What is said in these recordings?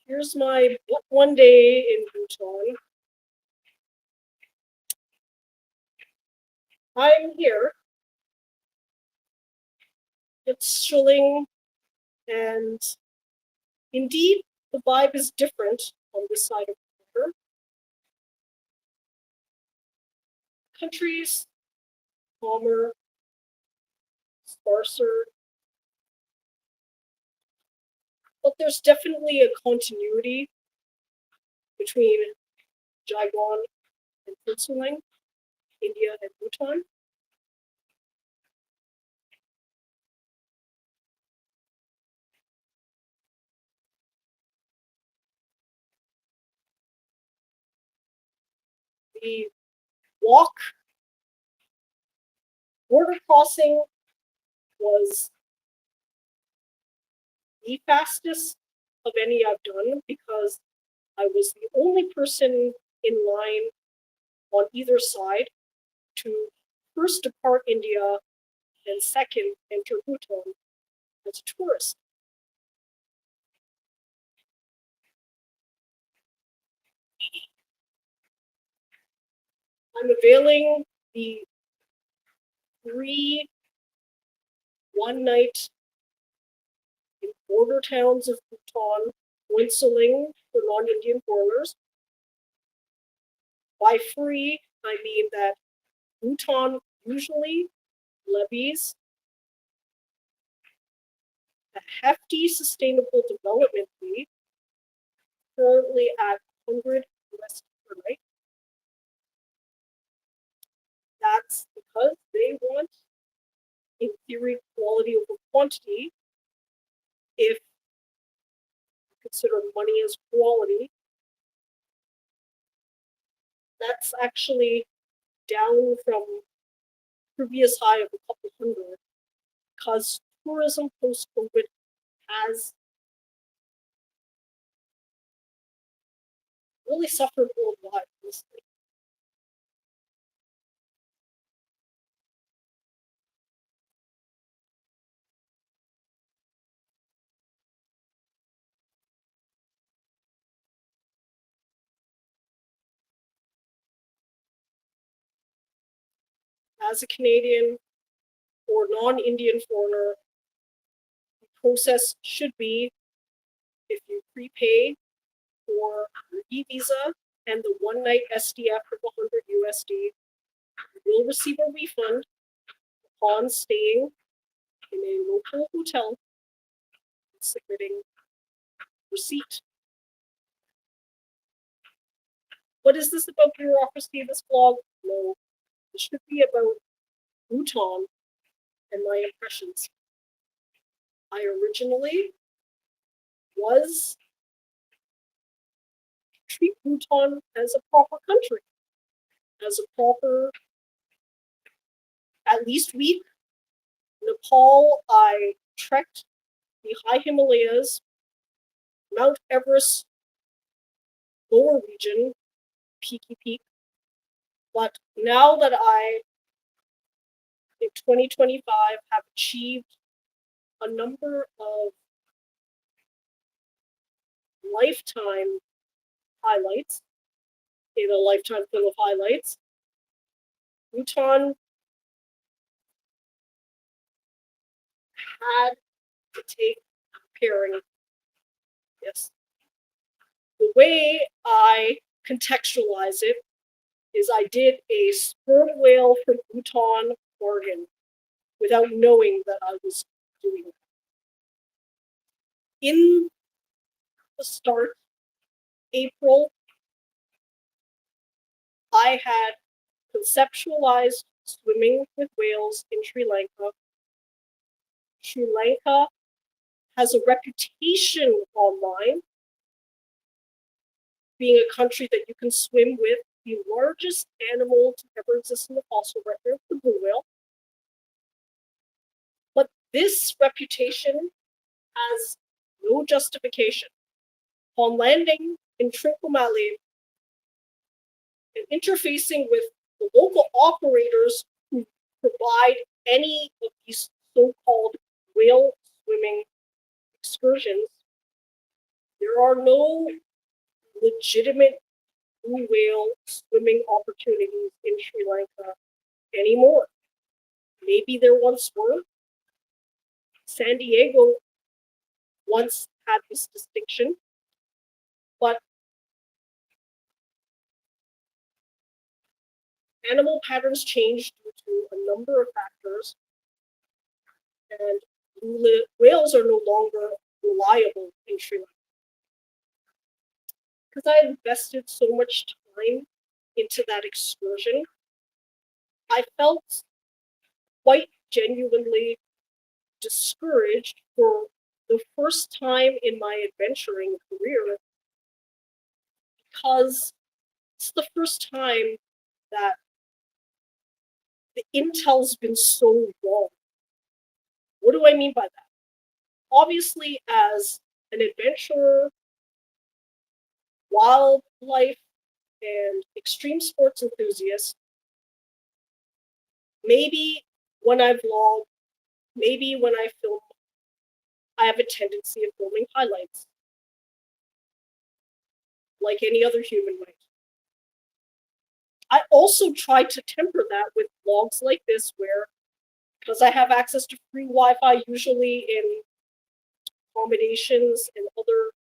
Here's my one day in Bhutan. I'm here. It's chilling, and indeed, the vibe is different on this side of the river. Countries calmer, sparser, but there's definitely a continuity between Jaiwan and Phuentsholing, India and Bhutan. The walk border crossing was the fastest of any I've done because I was the only person in line on either side to first depart India and second enter Bhutan as a tourist. I'm availing the free one night in border towns of Bhutan, Phuentsholing for non-Indian foreigners. By free, I mean that Bhutan usually levies a hefty sustainable development fee, currently at 100 US per night. That's because they want, in theory, quality over quantity. If you consider money as quality, that's actually down from previous high of a couple hundred because tourism post COVID has really suffered worldwide. Honestly. As a Canadian or non-Indian foreigner, the process should be if you prepay for your e-visa and the one night SDF of 100 USD, you will receive a refund upon staying in a local hotel and submitting receipt. What is this about bureaucracy, this blog? No, it should be about Bhutan and my impressions. I originally was treat Bhutan as a proper country, as a proper, at least week. Nepal, I trekked the high Himalayas, Mount Everest, lower region, peaky peak. But now that I, in 2025, have achieved a number of lifetime highlights, in a lifetime full of highlights, Bhutan had to take pairing. Yes. The way I contextualize it is I did a sperm whale from Bhutan bargain without knowing that I was doing that. In the start, April, I had conceptualized swimming with whales in Sri Lanka. Sri Lanka has a reputation online being a country that you can swim with. The largest animal to ever exist in the fossil record, the blue whale. But this reputation has no justification. On landing in Trincomalee and interfacing with the local operators who provide any of these so-called whale swimming excursions, There are no legitimate blue whale swimming opportunities in Sri Lanka anymore. Maybe there once were. San Diego once had this distinction, but animal patterns changed due to a number of factors, and whales are no longer reliable in Sri Lanka. Because I invested so much time into that excursion, I felt quite genuinely discouraged for the first time in my adventuring career, because it's the first time that the intel's been so wrong. What do I mean by that? Obviously, as an adventurer, wildlife, and extreme sports enthusiast, maybe when I vlog, maybe when I film, I have a tendency of filming highlights, like any other human might. I also try to temper that with vlogs like this, where, because I have access to free Wi-Fi, usually in accommodations and other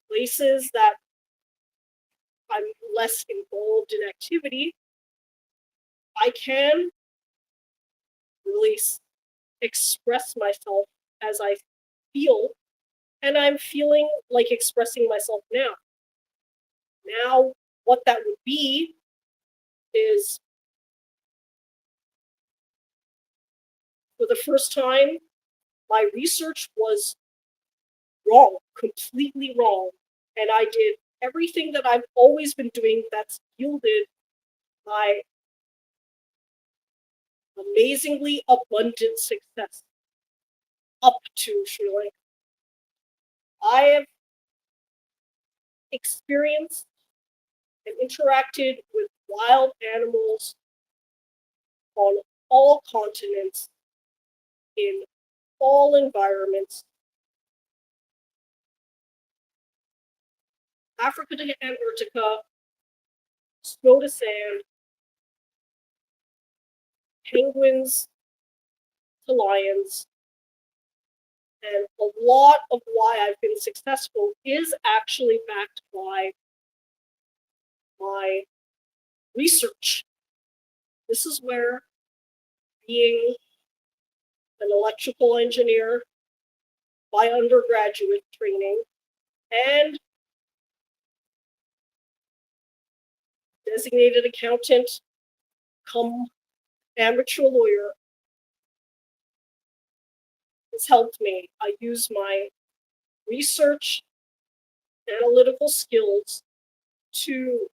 places that I'm less involved in activity, I can really express myself as I feel, and I'm feeling like expressing myself now. Now, what that would be is, for the first time, my research was wrong, completely wrong, and I did everything that I've always been doing that's yielded my amazingly abundant success up to Sri Lanka. I have experienced and interacted with wild animals on all continents, in all environments, Africa to Antarctica, snow to sand, penguins to lions, and a lot of why I've been successful is actually backed by my research. This is where being an electrical engineer by undergraduate training and designated accountant come amateur lawyer has helped me. I use my research analytical skills to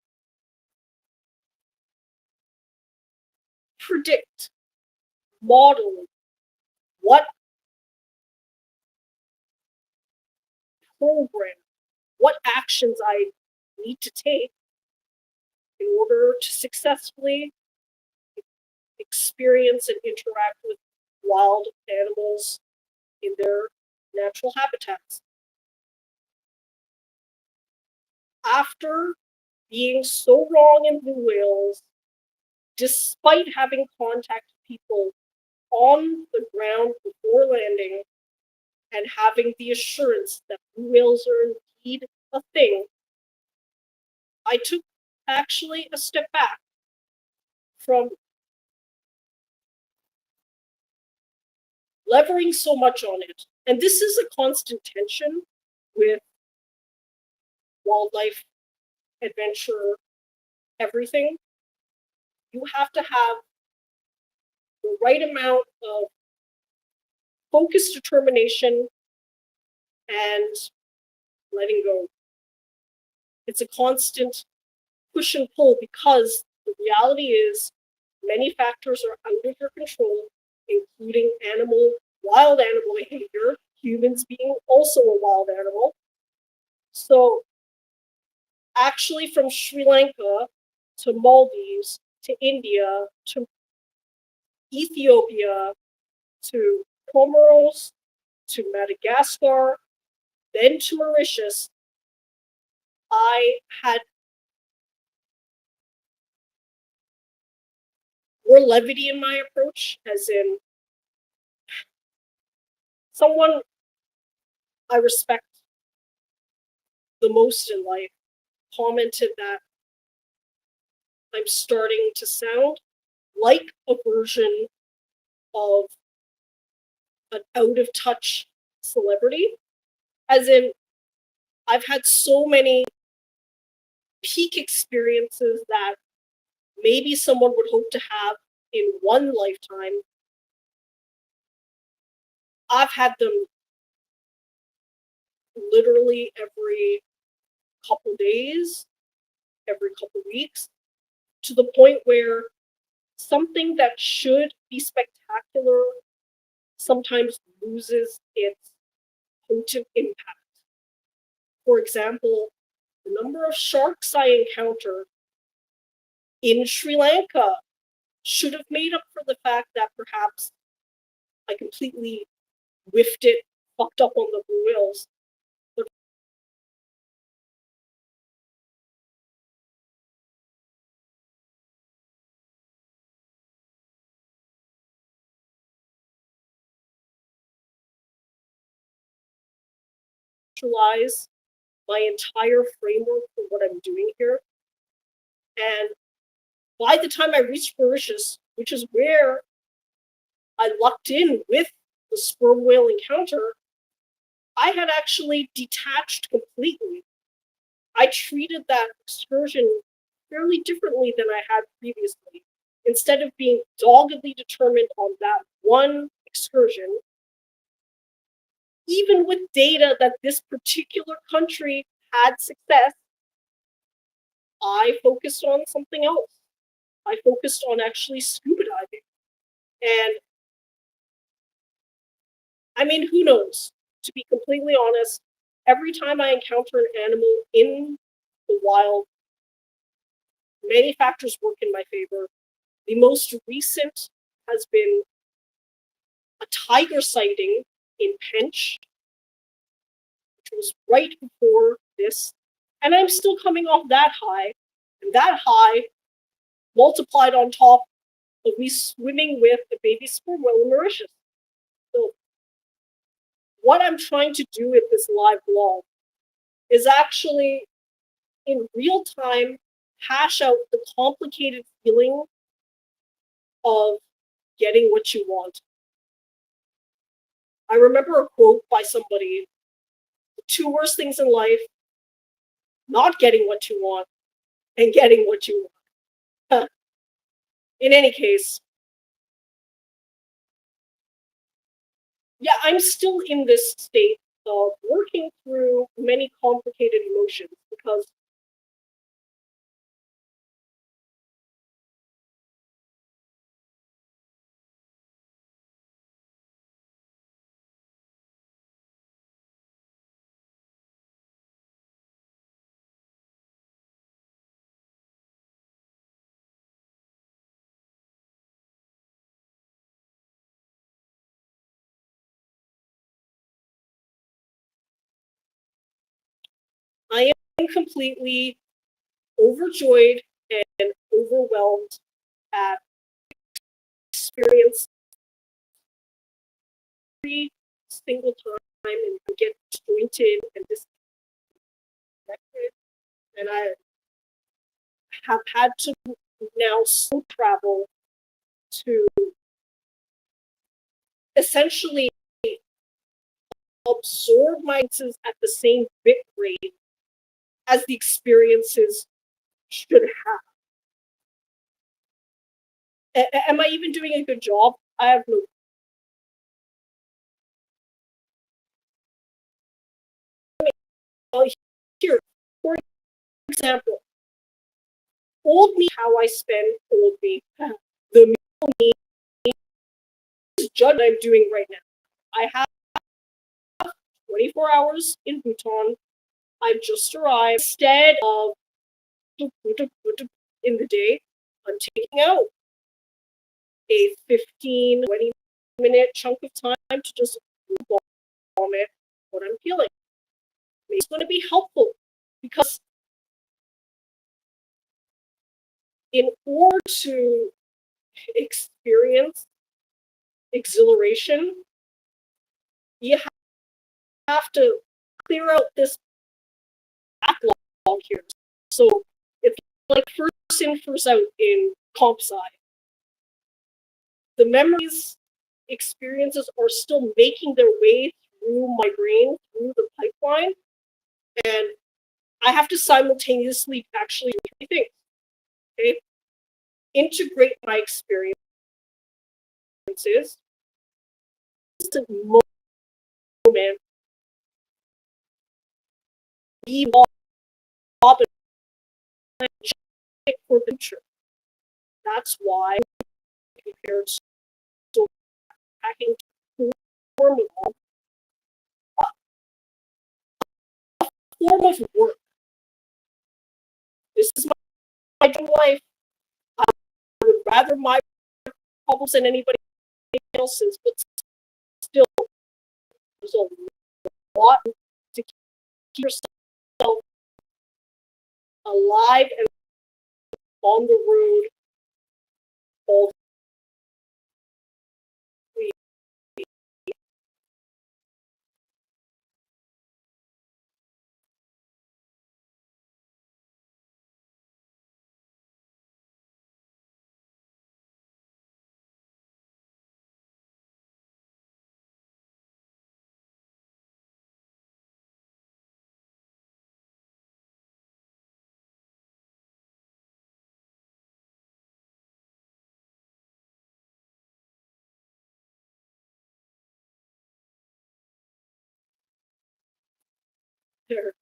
predict, model what program, what actions I need to take in order to successfully experience and interact with wild animals in their natural habitats. After being so wrong in blue whales, despite having contacted people on the ground before landing and having the assurance that blue whales are indeed a thing, I took actually a step back from levering so much on it. And this is a constant tension with wildlife, adventure, everything. You have to have the right amount of focused determination and letting go. It's a constant push and pull, because the reality is many factors are out of your control, including wild animal behavior, humans being also a wild animal. So actually, from Sri Lanka to Maldives to India to Ethiopia to Comoros to Madagascar then to Mauritius, I had more levity in my approach, as in someone I respect the most in life commented that I'm starting to sound like a version of an out of touch celebrity. As in, I've had so many peak experiences that maybe someone would hope to have in one lifetime. I've had them literally every couple days, every couple weeks, to the point where something that should be spectacular sometimes loses its potent impact. For example, the number of sharks I encountered in Sri Lanka should have made up for the fact that perhaps I completely whiffed it, fucked up on the blue whales. But visualize my entire framework for what I'm doing here. And by the time I reached Mauritius, which is where I lucked in with the sperm whale encounter, I had actually detached completely. I treated that excursion fairly differently than I had previously. Instead of being doggedly determined on that one excursion, even with data that this particular country had success, I focused on something else. I focused on actually scuba diving. And I mean, who knows? To be completely honest, every time I encounter an animal in the wild, many factors work in my favor. The most recent has been a tiger sighting in Pench, which was right before this. And I'm still coming off that high. And that high multiplied on top of me swimming with a baby sperm whale in Mauritius. So what I'm trying to do with this live blog is actually in real time hash out the complicated feeling of getting what you want. I remember a quote by somebody: the two worst things in life, not getting what you want and getting what you want. In any case, yeah, I'm still in this state of working through many complicated emotions because I am completely overjoyed and overwhelmed at experience every single time and get disjointed and disconnected. And I have had to now slow travel to essentially absorb my senses at the same bit rate as the experiences should have. Am I even doing a good job? I have no. Well, here, for example, old me, how I spend old me. The me is judge I'm doing right now. I have 24 hours in Bhutan. I've just arrived. Instead of in the day, I'm taking out a 15, 20-minute chunk of time to just vomit what I'm feeling. It's going to be helpful because in order to experience exhilaration, you have to clear out this backlog here. So it's like first in, first out in comp sci. The memories, experiences are still making their way through my brain, through the pipeline, and I have to simultaneously actually do three things. Okay? Integrate my experiences, instant moment, be Bob for the future. That's why compared so packing form of work. This is my dream life. I would rather my problems than anybody else's, but still, there's a lot to keep yourself alive and on the road all the way. There.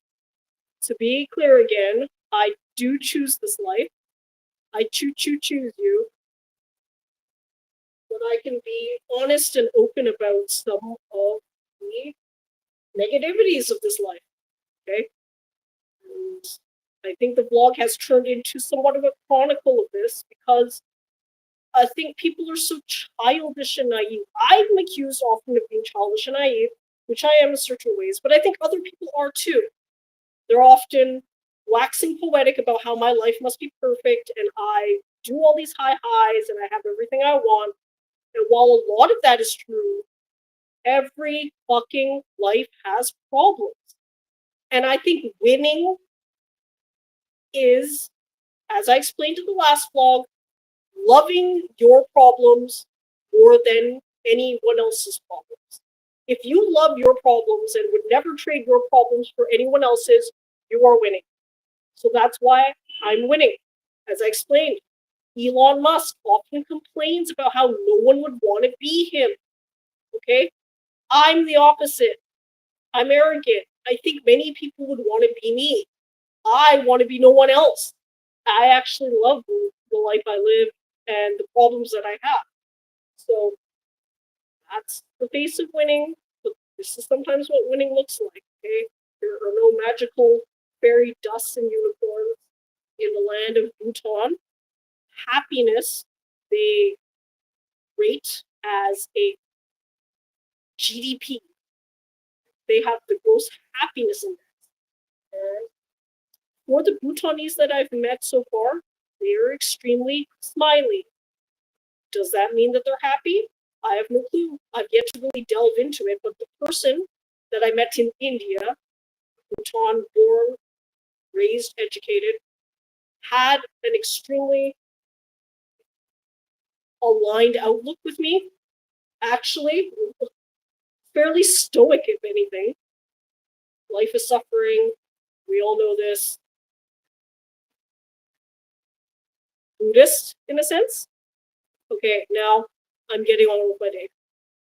To be clear again, I do choose this life. I choose you, but I can be honest and open about some of the negativities of this life. Okay? And I think the vlog has turned into somewhat of a chronicle of this because I think people are so childish and naive. I'm accused often of being childish and naive, which I am in certain ways, but I think other people are too. They're often waxing poetic about how my life must be perfect and I do all these high highs and I have everything I want. And while a lot of that is true, every fucking life has problems. And I think winning is, as I explained in the last vlog, loving your problems more than anyone else's problems. If you love your problems and would never trade your problems for anyone else's, you are winning. So that's why I'm winning. As I explained, Elon Musk often complains about how no one would want to be him. Okay? I'm the opposite. I'm arrogant. I think many people would want to be me. I want to be no one else. I actually love the life I live and the problems that I have. So that's the face of winning. But this is sometimes what winning looks like. Okay? There are no magical fairy dusts and unicorns in the land of Bhutan. Happiness they rate as a GDP. They have the gross happiness index. And for the Bhutanese that I've met so far, they are extremely smiley. Does that mean that they're happy? I have no clue. I've yet to really delve into it, but the person that I met in India, Bhutan, born, raised, educated, had an extremely aligned outlook with me. Actually, fairly stoic, if anything. Life is suffering. We all know this. Buddhist, in a sense. Okay, now I'm getting on with my day.